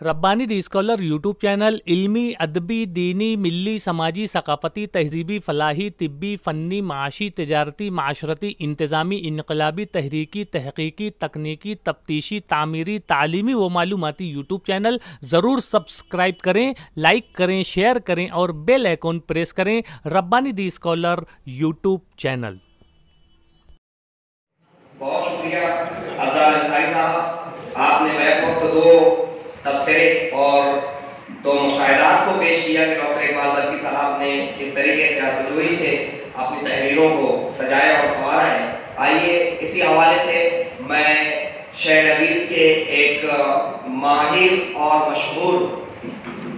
ربانی دی scholar YouTube channel علمی، ادبی، دینی، ملی، سماجی، ثقافتی، تہذیبی، فلاحی، طبی، فنی، معاشی، تجارتی، معاشرتی، انتظامی، انقلابی، تحریکی، تحقیقی، تکنیکی، تفتیشی، تعمیری، تعلیمی و معلوماتی یوٹیوب چینل ضرور سبسکرائب کریں، لائک کریں، شیئر کریں اور بیل آئیکن پریس کریں۔ ربانی دی اسکالر یوٹیوب چینل۔ بہت شکریہ افضال انصاری صاحب، آپ نے بیک وقت دو تبصرے اور دو مشاہدات کو پیش کیا کہ ڈاکٹر اقبال برقی صاحب نے کس طریقے سے آتجوئی سے اپنی تحریروں کو سجایا اور سنوارا ہے۔ آئیے اسی حوالے سے میں شہر عزیز کے ایک ماہر اور مشہور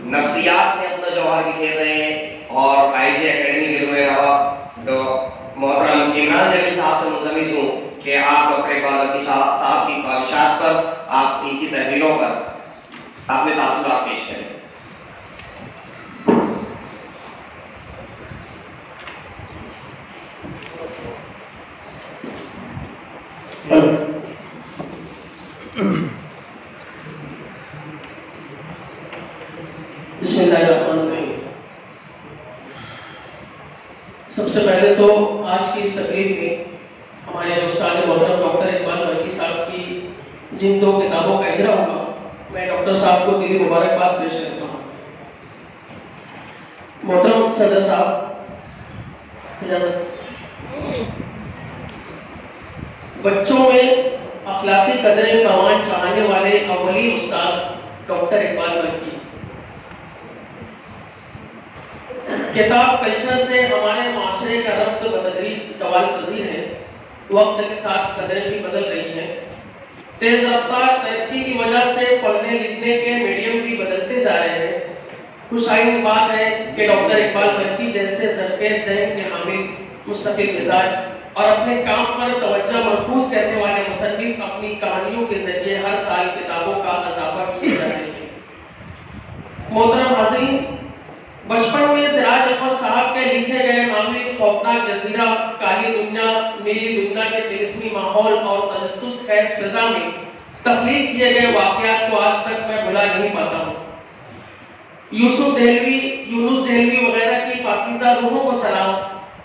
نفسیات میں اپنا جوہر بکھیر رہے ہیں اور آئی جے اکیڈمی کے روئے روا محترم عمران جمیل صاحب سے ملتمس ہوں کہ آپ ڈاکٹر اقبال برقی صاحب کی خواہشات پر، آپ ان کی تحریروں پر اپنے تاثرات پیش کریں۔ بسم اللہ الرحمن الرحیم۔ سب سے پہلے تو آج کی اس تقریب میں ہمارے استاد محترم ڈاکٹر اقبال برقی صاحب کی جن دو کتابوں کا اجرا ہوگا، میں ڈاکٹر صاحب کو دلی مبارکباد پیش کرتا ہوں۔ محترم صدر صاحب، بچوں میں اخلاقی قدریں پروان چڑھانے والے اولین استاذ ڈاکٹر اقبال برقی۔ کتاب کلچر سے ہمارے معاشرے کا ربط بتدریج زوال پذیر ہے، وقت کے ساتھ قدریں بھی بدل رہی ہیں، تیز رفتار ترقی کی وجہ سے پڑھنے لکھنے کے میڈیم بھی بدلتے جا رہے ہیں۔ خوش آئند بات ہے کہ ڈاکٹر اقبال برقی جیسے ظرفیت ذہن کے حامل، مستقل مزاج اور اپنے کام پر توجہ مرکوز کرنے والے مصنف اپنی کہانیوں کے ذریعے ہر سال کتابوں کا اضافہ کیے جا رہے ہیں۔ محترم حاضرین، بچپن میں سراج احمد صاحب کے لکھے گئے ناول خوفناک جزیرہ، کالی دنیا، نیلی دنیا کے طلسمی ماحول اور تجسس خیز فضا میں تخلیق کیے گئے واقعات کو آج تک میں بھلا نہیں پاتا ہوں۔ یوسف دہلوی، یونس دہلوی وغیرہ کی پاکیزہ روحوں کو سلام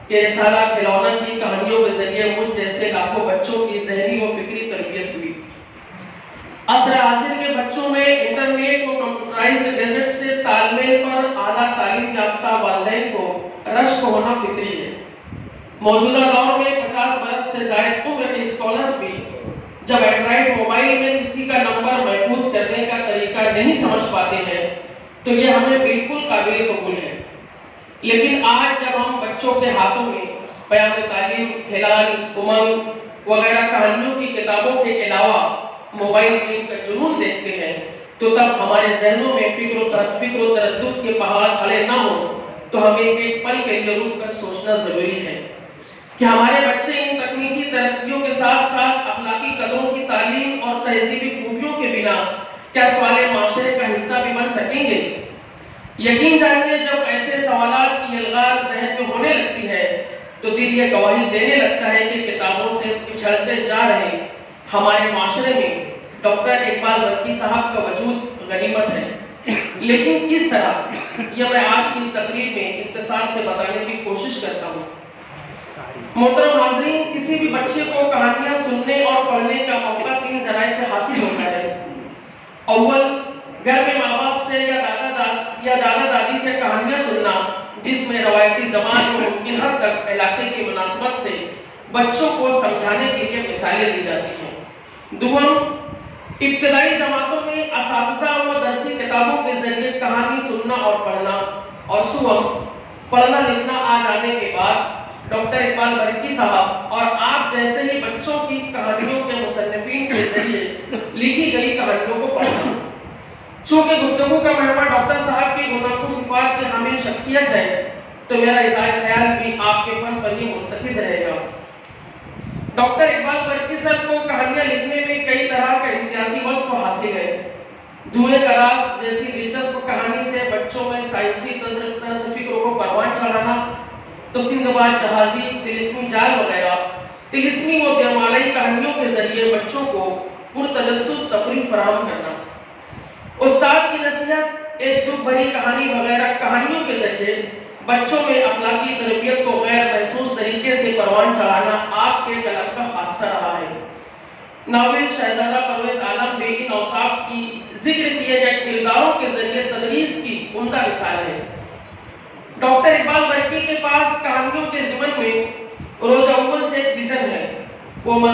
کہ رسالہ کھلونا کی کہانیوں کے ذریعے مجھ جیسے لاکھوں بچوں کی ذہنی و فکری تربیت ہوئی۔ عصر حاضر کے بچوں میں انٹرنیٹ و کمپیوٹرائزڈ گیجٹ سے تال میل پر اعلیٰ تعلیم یافتہ والدین کو رشک ہونا فطری ہے۔ موجودہ دور میں 50 برس سے زائد عمر کے اسکالرز بھی جب اینڈرائیڈ موبائل میں کسی کا نمبر محفوظ کرنے کا طریقہ نہیں سمجھ پاتے ہیں تو یہ ہمیں بالکل قابل قبول ہے۔ لیکن آج جب ہم بچوں کے ہاتھوں میں پیام تعلیم، ہلال، امنگ وغیرہ کہانیوں کی کتابوں کے علاوہ موبائل گیم کا جنون دیکھتے ہیں تو تب ہمارے ذہنوں میں فکر و تردد کے پہاڑ کھڑے نہ ہوں تو ہمیں ایک پل کے لیے رک کر سوچنا ضروری ہے کہ ہمارے بچے ان تکنیکی ترقیوں کے ساتھ ساتھ اخلاقی قدروں کی تعلیم اور تہذیبی خوبیوں کے بنا کیا سوال معاشرے کا حصہ بھی بن سکیں گے؟ یقین جانیے جب ایسے سوالات کی الغار ذہن میں ہونے لگتی ہے تو دل یہ گواہی دینے لگتا ہے کہ کتابوں سے پچھڑتے جا رہے ہمارے معاشرے میں ڈاکٹر اقبال برقی صاحب کا وجود غنیمت ہے۔ لیکن کس طرح، یہ میں آج کی اس تقریب میں اختصار سے بتانے کی کوشش کرتا ہوں۔ محترم حاضرین، کسی بھی بچے کو کہانیاں سننے اور پڑھنے کا موقع 3 ذرائع سے حاصل ہوتا ہے۔ اول، گھر میں ماں باپ سے یا دادا دادی سے کہانیاں سننا، جس میں روایتی زبان کو ممکن حد تک علاقے کی مناسبت سے بچوں کو سمجھانے کے لیے مثالیں دی جاتی ہیں۔ دوم، ابتدائی جماعتوں میں اساتذہ و درسی کتابوں کے ذریعے کہانی سننا اور پڑھنا، اور سوم، پڑھنا لکھنا آ جانے کے بعد ڈاکٹر اقبال برقی صاحب اور آپ جیسے ہی بچوں کی کہانیوں کے مصنفین کے ذریعے لکھی گئی کہانیوں کو پڑھنا۔ چونکہ گفتگو کا محور ڈاکٹر صاحب کی گناہ صفات کی حامل شخصیت ہے تو میرا اظہار خیال بھی آپ کے فن پر ہی مرتکز رہے گا۔ ڈاکٹر اقبال برقی صاحب کو کہانیاں لکھنے میں کئی طرح کا امتیازی وصف حاصل ہے۔ دھوئیں کا راز جیسی دلچسپ کہانی سے بچوں میں سائنسی طرز فکر کو پروان چڑھانا، تو سندباد جہازی، طلسمی جال وغیرہ طلسمی و دیومالائی کہانیوں کے ذریعے بچوں کو پرتجسس تفریح فراہم کرنا۔ استاد کی نصیحت ایک دکھ بھری کہانی وغیرہ کہانیوں کے ذریعے بچوں میں اخلاقی تربیت کو غیر محسوس طریقے سے پروان چڑھانا آپ کے قلم کا خاصہ رہا ہے۔ ناول شہزادہ پرویز عالم میں ان اوصاف کی ذکر کیے گئے کرداروں کے ذریعے تدریس کی عمدہ مثال ہے۔ ڈاکٹر اقبال برقی کے پاس کہانیوں کے ضمن میں روز اول سے ایک ویژن ہے۔ وہ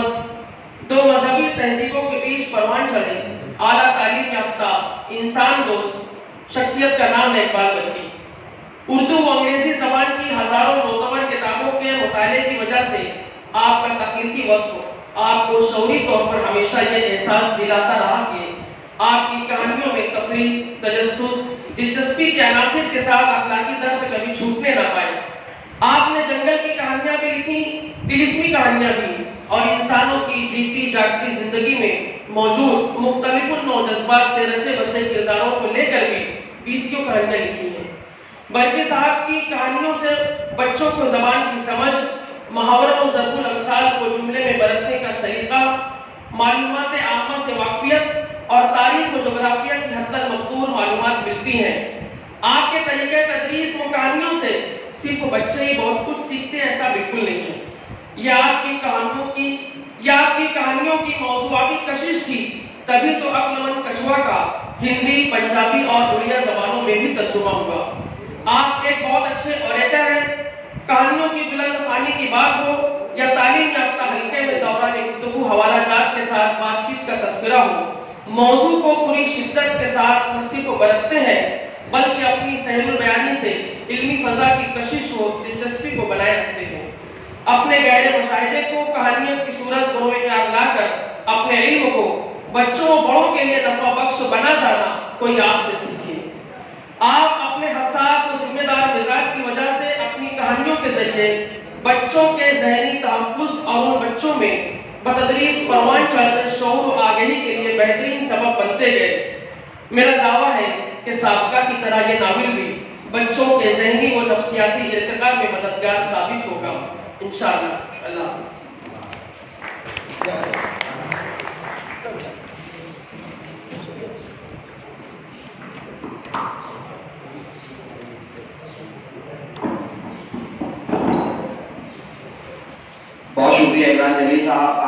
دو مذہبی تہذیبوں کے بیچ پروان چڑھے اعلیٰ تعلیم یافتہ انسان دوست شخصیت کا نام ہے اقبال برقی۔ اردو و انگریزی زبان کی ہزاروں معتبر کتابوں کے مطالعے کی وجہ سے آپ کا تخلیقی وصف آپ کو شعوری طور پر ہمیشہ یہ احساس دلاتا رہا کہ آپ کی کہانیوں میں تفریح، تجسس، دلچسپی کے عناصر کے ساتھ اخلاقی درس کبھی چھوٹنے نہ پائے۔ آپ نے جنگل کی کہانیاں بھی لکھی، طلسمی کہانیاں بھی، اور انسانوں کی جیتی جاگتی زندگی میں موجود مختلف النوع جذبات سے رچے بسے کرداروں کو لے کر بھی 20 کہانیاں لکھی ہیں۔ برقی صاحب کی کہانیوں سے بچوں کو زبان کی سمجھ، محاوروں و ضرب الامثال کو جملے میں برتنے کا سلیقہ، معلومات عامہ سے واقفیت اور تاریخ و جغرافیہ کی حد تک مقدور معلومات ملتی ہیں۔ آپ کے طریقہ تدریس و کہانیوں سے صرف بچے ہی بہت کچھ سیکھتے ہیں، ایسا بالکل نہیں ہے۔ یہ آپ کی کہانیوں کی موضوعاتی کشش تھی، تبھی تو عقلمند کچھوا کا ہندی، پنجابی اور اڑیا زبانوں میں بھی ترجمہ ہوا۔ آپ ایک بہت اچھے اوریٹر ہیں۔ کہانیوں کی بلند خوانی کی بات ہو یا تعلیم یافتہ حلقے میں دوران گفتگو حوالہ جات کے ساتھ بات چیت کا تذکرہ ہو، موضوع کو پوری شدت کے ساتھ نہ صرف برتتے ہیں بلکہ اپنی سہل البیانی سے علمی فضا کی کشش و دلچسپی کو بنائے رکھتے ہیں۔ اپنے گہرے مشاہدے کو کہانیوں کی صورت بروئے کار لا کر اپنے علم کو بچوں و بڑوں کے لیے نفع بخش بنا جانا کوئی آپ سے سیکھے۔ آپ اپنے حساس و ذمہ دار مزاج کی وجہ سے اپنی کہانیوں کے ذریعے بچوں کے ذہنی تحفظ اور ان بچوں میں بتدریج پروان چڑھتے شعور و آگہی کے لیے بہترین سبب بنتے گئے۔ میرا دعویٰ ہے کہ سابقہ کی طرح یہ ناول بھی بچوں کے ذہنی و نفسیاتی ارتقاء میں مددگار ثابت ہوگا انشاءاللہ۔ اللہ حافظ۔ بہت شکریہ عمران جمیل صاحب۔